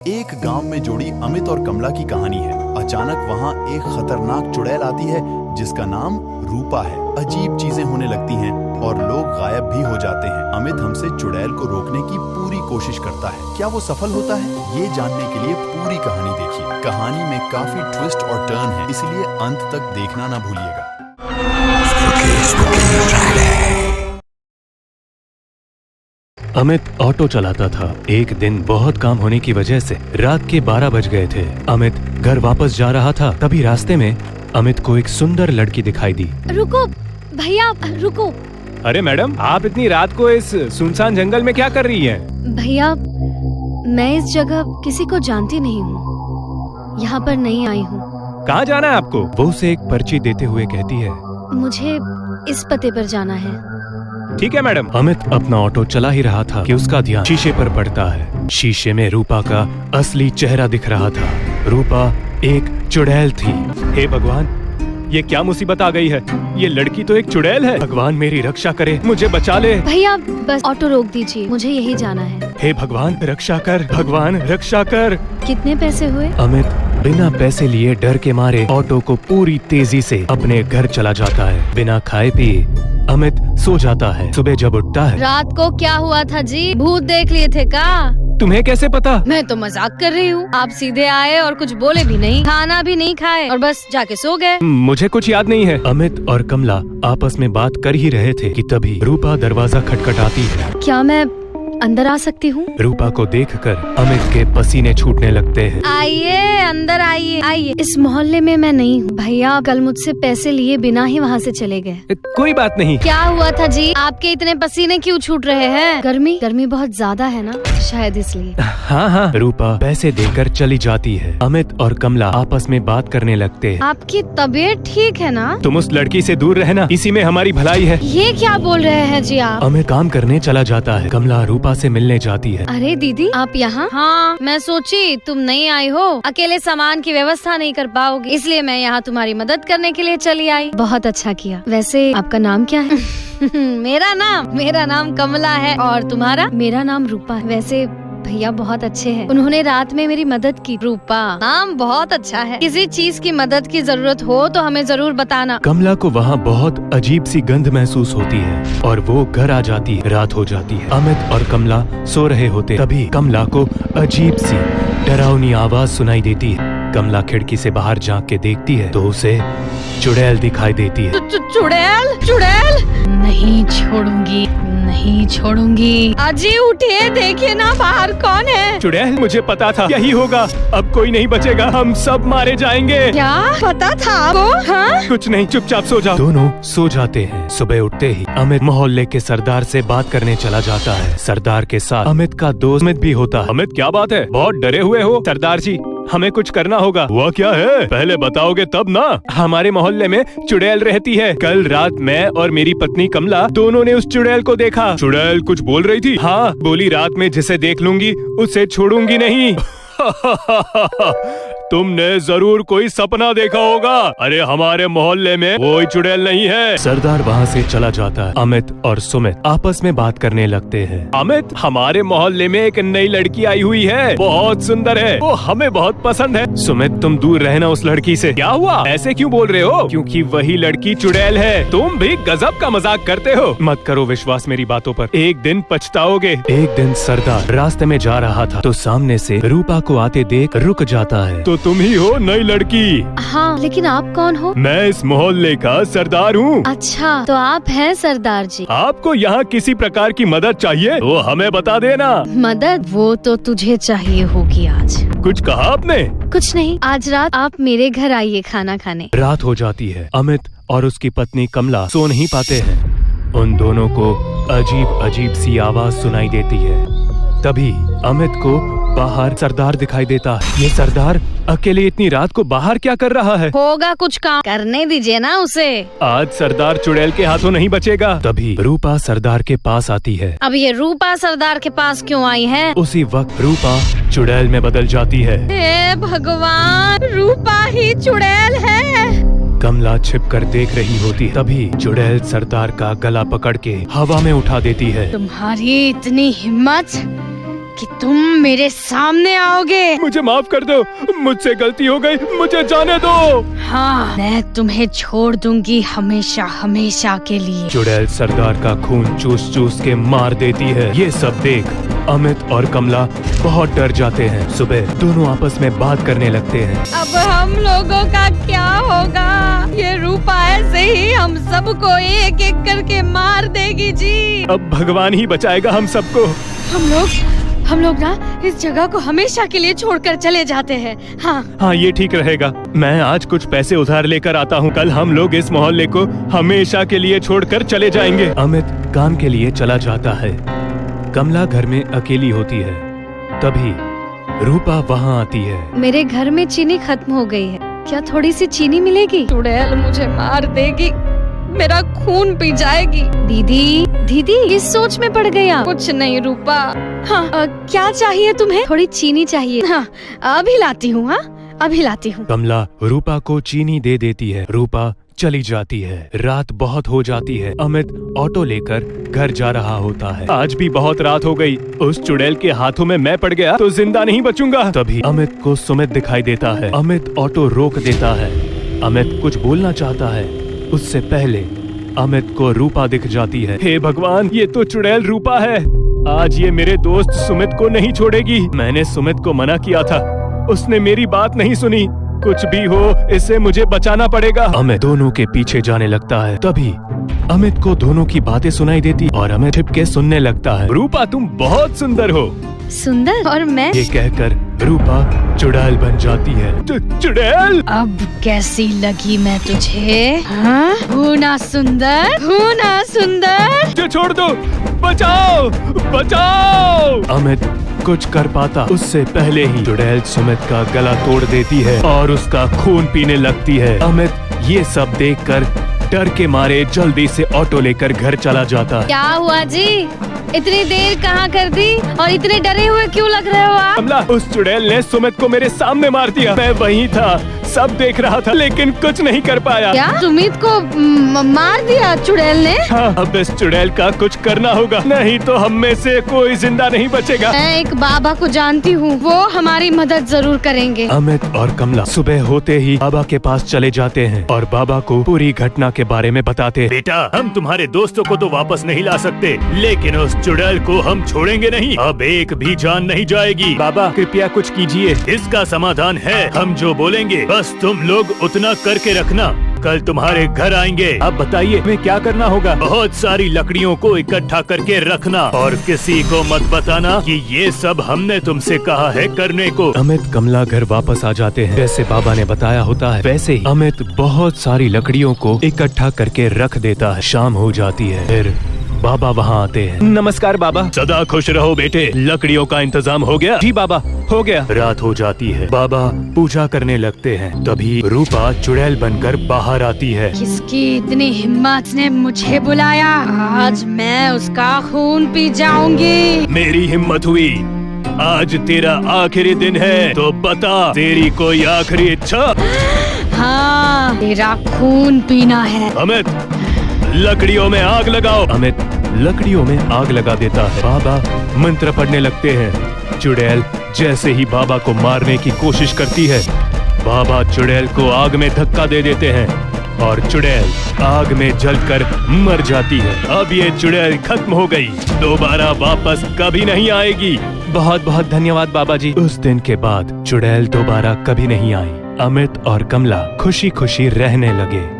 एक गांव में जोड़ी अमित और कमला की कहानी है। अचानक वहां एक खतरनाक चुड़ैल आती है जिसका नाम रूपा है। अजीब चीजें होने लगती हैं और लोग गायब भी हो जाते हैं। अमित हमसे चुड़ैल को रोकने की पूरी कोशिश करता है। क्या वो सफल होता है? ये जानने के लिए पूरी कहानी देखिए। कहानी में काफी ट्विस्ट और टर्न है, इसलिए अंत तक देखना ना भूलिएगा। अमित ऑटो चलाता था। एक दिन बहुत काम होने की वजह से रात के 12 बज गए थे। अमित घर वापस जा रहा था, तभी रास्ते में अमित को एक सुंदर लड़की दिखाई दी। रुको भैया, रुको। अरे मैडम, आप इतनी रात को इस सुनसान जंगल में क्या कर रही हैं? भैया, मैं इस जगह किसी को जानती नहीं हूँ, यहाँ पर नहीं आई हूँ। कहाँ जाना है आपको? वो उसे एक पर्ची देते हुए कहती है, मुझे इस पते पर जाना है। ठीक है मैडम। अमित अपना ऑटो चला ही रहा था कि उसका ध्यान शीशे पर पड़ता है। शीशे में रूपा का असली चेहरा दिख रहा था। रूपा एक चुड़ैल थी। हे भगवान, ये क्या मुसीबत आ गई है? ये लड़की तो एक चुड़ैल है। भगवान मेरी रक्षा करे, मुझे बचा ले। भैया बस ऑटो रोक दीजिए, मुझे यही जाना है। हे भगवान रक्षा कर, भगवान रक्षा कर। कितने पैसे हुए? अमित बिना पैसे लिए डर के मारे ऑटो को पूरी तेजी से अपने घर चला जाता है। बिना खाए पिए अमित सो जाता है। सुबह जब उठता है, रात को क्या हुआ था जी? भूत देख लिए थे का? तुम्हें कैसे पता? मैं तो मजाक कर रही हूँ। आप सीधे आए और कुछ बोले भी नहीं, खाना भी नहीं खाए और बस जाके सो गए। मुझे कुछ याद नहीं है। अमित और कमला आपस में बात कर ही रहे थे कि तभी रूपा दरवाजा खटखटाती है। क्या मैं अंदर आ सकती हूँ? रूपा को देखकर अमित के पसीने छूटने लगते हैं। आइए, अंदर आइए, आइए। इस मोहल्ले में मैं नहीं हूँ। भैया कल मुझसे पैसे लिए बिना ही वहाँ से चले गए। कोई बात नहीं। क्या हुआ था जी? आपके इतने पसीने क्यों छूट रहे हैं? गर्मी बहुत ज्यादा है ना, शायद इसलिए। हाँ, रूपा पैसे देकर चली जाती है। अमित और कमला आपस में बात करने लगते हैं। आपकी तबीयत ठीक है ना? तुम उस लड़की से दूर रहना, इसी में हमारी भलाई है। ये क्या बोल रहे हैं जी आप? अमित काम करने चला जाता है। कमला रूपा से मिलने जाती है। अरे दीदी, आप यहाँ? हाँ, मैं सोची तुम नहीं आई हो, अकेले सामान की व्यवस्था नहीं कर पाओगी, इसलिए मैं यहाँ तुम्हारी मदद करने के लिए चली आई। बहुत अच्छा किया। वैसे आपका नाम क्या है? मेरा नाम कमला है। और तुम्हारा? मेरा नाम रूपा है। वैसे भैया बहुत अच्छे हैं, उन्होंने रात में मेरी मदद की। रूपा नाम बहुत अच्छा है। किसी चीज की मदद की जरूरत हो तो हमें जरूर बताना। कमला को वहाँ बहुत अजीब सी गंध महसूस होती है और वो घर आ जाती है। रात हो जाती है। अमित और कमला सो रहे होते, तभी कमला को अजीब सी डरावनी आवाज सुनाई देती है। कमला खिड़की से बाहर झांक के देखती है तो उसे चुड़ैल दिखाई देती है। चुड़ैल? चुड़ैल? नहीं छोड़ूंगी, नहीं छोड़ूंगी। अजी उठिए, देखिए ना बाहर कौन है। चुड़ैल? मुझे पता था यही होगा। अब कोई नहीं बचेगा, हम सब मारे जाएंगे। क्या पता था आपको? हाँ? कुछ नहीं, चुपचाप सो जाओ। दोनों सो जाते हैं। सुबह उठते ही अमित मोहल्ले के सरदार से बात करने चला जाता है। सरदार के साथ अमित का दोस्त अमित भी होता है। अमित क्या बात है, बहुत डरे हुए हो? सरदार जी, हमें कुछ करना होगा। हुआ क्या है, पहले बताओगे तब ना। हमारे मोहल्ले में चुड़ैल रहती है। कल रात मैं और मेरी पत्नी कमला दोनों ने उस चुड़ैल को देखा। चुड़ैल कुछ बोल रही थी? हाँ, बोली रात में जिसे देख लूंगी उसे छोड़ूंगी नहीं। तुमने जरूर कोई सपना देखा होगा। अरे हमारे मोहल्ले में कोई चुड़ैल नहीं है। सरदार वहाँ से चला जाता है। अमित और सुमित आपस में बात करने लगते हैं। अमित, हमारे मोहल्ले में एक नई लड़की आई हुई है, बहुत सुंदर है, वो हमें बहुत पसंद है। सुमित, तुम दूर रहना उस लड़की से। क्या हुआ, ऐसे क्यों बोल रहे हो? क्योंकि वही लड़की चुड़ैल है। तुम भी गजब का मजाक करते हो। मत करो विश्वास मेरी बातों पर, एक दिन पछताओगे। एक दिन सरदार रास्ते में जा रहा था तो सामने से रूपा को आते देख रुक जाता है। तो तुम ही हो नई लड़की? हाँ, लेकिन आप कौन हो? मैं इस मोहल्ले का सरदार हूँ। अच्छा, तो आप हैं सरदार जी। आपको यहाँ किसी प्रकार की मदद चाहिए तो हमें बता देना। मदद? वो तो तुझे चाहिए होगी आज। कुछ कहा आपने? कुछ नहीं, आज रात आप मेरे घर आइए खाना खाने। रात हो जाती है। अमित और उसकी पत्नी कमला सो नहीं पाते हैं। उन दोनों को अजीब अजीब सी आवाज सुनाई देती है। तभी अमित को बाहर सरदार दिखाई देता है। ये सरदार अकेले इतनी रात को बाहर क्या कर रहा है? होगा कुछ काम, करने दीजिए ना उसे। आज सरदार चुड़ैल के हाथों नहीं बचेगा। तभी रूपा सरदार के पास आती है। अब ये रूपा सरदार के पास क्यों आई है? उसी वक्त रूपा चुड़ैल में बदल जाती है। हे भगवान, रूपा ही चुड़ैल है। कमला छिपकर देख रही होती है। तभी चुड़ैल सरदार का गला पकड़ के हवा में उठा देती है। तुम्हारी इतनी हिम्मत कि तुम मेरे सामने आओगे। मुझे माफ कर दो, मुझसे गलती हो गई, मुझे जाने दो। हाँ, मैं तुम्हें छोड़ दूंगी हमेशा हमेशा के लिए। चुड़ैल सरदार का खून चूस चूस के मार देती है। ये सब देख अमित और कमला बहुत डर जाते हैं। सुबह दोनों आपस में बात करने लगते हैं। अब हम लोगों का क्या होगा? ये रूपा ऐसे ही हम सबको एक एक करके मार देगी जी। अब भगवान ही बचाएगा हम सबको। हम लोग ना इस जगह को हमेशा के लिए छोड़कर चले जाते हैं। हाँ, ये ठीक रहेगा। मैं आज कुछ पैसे उधार लेकर आता हूँ। कल हम लोग इस मोहल्ले को हमेशा के लिए छोड़कर चले जाएंगे। अमित काम के लिए चला जाता है। कमला घर में अकेली होती है। तभी रूपा वहाँ आती है। मेरे घर में चीनी खत्म हो गई है, क्या थोड़ी सी चीनी मिलेगी? चुड़ैल मुझे मार देगी, मेरा खून पी जाएगी। दीदी इस सोच में पड़ गया। कुछ नहीं रूपा। हाँ, क्या चाहिए तुम्हें? थोड़ी चीनी चाहिए। हाँ, अभी लाती हूँ। हाँ, अभी लाती हूँ। कमला रूपा को चीनी दे देती है। रूपा चली जाती है। रात बहुत हो जाती है। अमित ऑटो लेकर घर जा रहा होता है। आज भी बहुत रात हो गई। उस चुड़ैल के हाथों में मैं पड़ गया तो जिंदा नहीं बचूंगा। तभी अमित को सुमित दिखाई देता है। अमित ऑटो रोक देता है। अमित कुछ बोलना चाहता है, उससे पहले अमित को रूपा दिख जाती है। हे भगवान, ये तो चुड़ैल रूपा है। आज ये मेरे दोस्त सुमित को नहीं छोड़ेगी। मैंने सुमित को मना किया था, उसने मेरी बात नहीं सुनी। कुछ भी हो, इससे मुझे बचाना पड़ेगा। अमित दोनों के पीछे जाने लगता है। तभी अमित को दोनों की बातें सुनाई देती और अमित छिप के सुनने लगता है। रूपा, तुम बहुत सुंदर हो। सुंदर? और मैं? ये कहकर रूपा चुड़ैल बन जाती है। चुड़ैल? अब कैसी लगी मैं तुझे? हाँ? हूँ ना सुंदर? हूँ ना सुंदर? जो छोड़ दो, बचाओ बचाओ। अमित कुछ कर पाता उससे पहले ही चुड़ैल सुमित का गला तोड़ देती है और उसका खून पीने लगती है। अमित ये सब देखकर डर के मारे जल्दी से ऑटो लेकर घर चला जाता है। क्या हुआ जी? इतनी देर कहाँ कर दी और इतने डरे हुए क्यों लग रहे हो आप? कमला, उस चुड़ैल ने सुमित को मेरे सामने मार दिया। मैं वहीं था, सब देख रहा था, लेकिन कुछ नहीं कर पाया। क्या सुमित को मार दिया चुड़ैल ने? हाँ, अब इस चुड़ैल का कुछ करना होगा, नहीं तो हम में से कोई जिंदा नहीं बचेगा। मैं एक बाबा को जानती हूँ, वो हमारी मदद जरूर करेंगे। अमित और कमला सुबह होते ही बाबा के पास चले जाते हैं और बाबा को पूरी घटना के बारे में बताते हैं। बेटा, हम तुम्हारे दोस्तों को तो वापस नहीं ला सकते, लेकिन उस चुड़ैल को हम छोड़ेंगे नहीं। अब एक भी जान नहीं जाएगी। बाबा, कृपया कुछ कीजिए। इसका समाधान है, हम जो बोलेंगे बस तुम लोग उतना करके रखना। कल तुम्हारे घर आएंगे। अब बताइए हमें क्या करना होगा? बहुत सारी लकड़ियों को इकट्ठा करके रखना और किसी को मत बताना कि ये सब हमने तुमसे कहा है करने को। अमित कमला घर वापस आ जाते हैं। जैसे बाबा ने बताया होता है वैसे ही अमित बहुत सारी लकड़ियों को इकट्ठा करके रख देता है। शाम हो जाती है। फिर बाबा वहाँ आते हैं। नमस्कार बाबा। सदा खुश रहो बेटे। लकड़ियों का इंतजाम हो गया? जी बाबा, हो गया। रात हो जाती है। बाबा पूजा करने लगते हैं। तभी रूपा चुड़ैल बनकर बाहर आती है। किसकी इतनी हिम्मत ने मुझे बुलाया? आज मैं उसका खून पी जाऊंगी। मेरी हिम्मत हुई। आज तेरा आखिरी दिन है, तो बता तेरी कोई आखिरी इच्छा? हाँ, तेरा खून पीना है। अमित, लकड़ियों में आग लगाओ। अमित लकड़ियों में आग लगा देता है। बाबा मंत्र पढ़ने लगते हैं। चुड़ैल जैसे ही बाबा को मारने की कोशिश करती है, बाबा चुड़ैल को आग में धक्का दे देते हैं और चुड़ैल आग में जलकर मर जाती है। अब ये चुड़ैल खत्म हो गई, दोबारा वापस कभी नहीं आएगी। बहुत बहुत धन्यवाद बाबा जी। उस दिन के बाद चुड़ैल दोबारा कभी नहीं आई। अमित और कमला खुशी खुशी रहने लगे।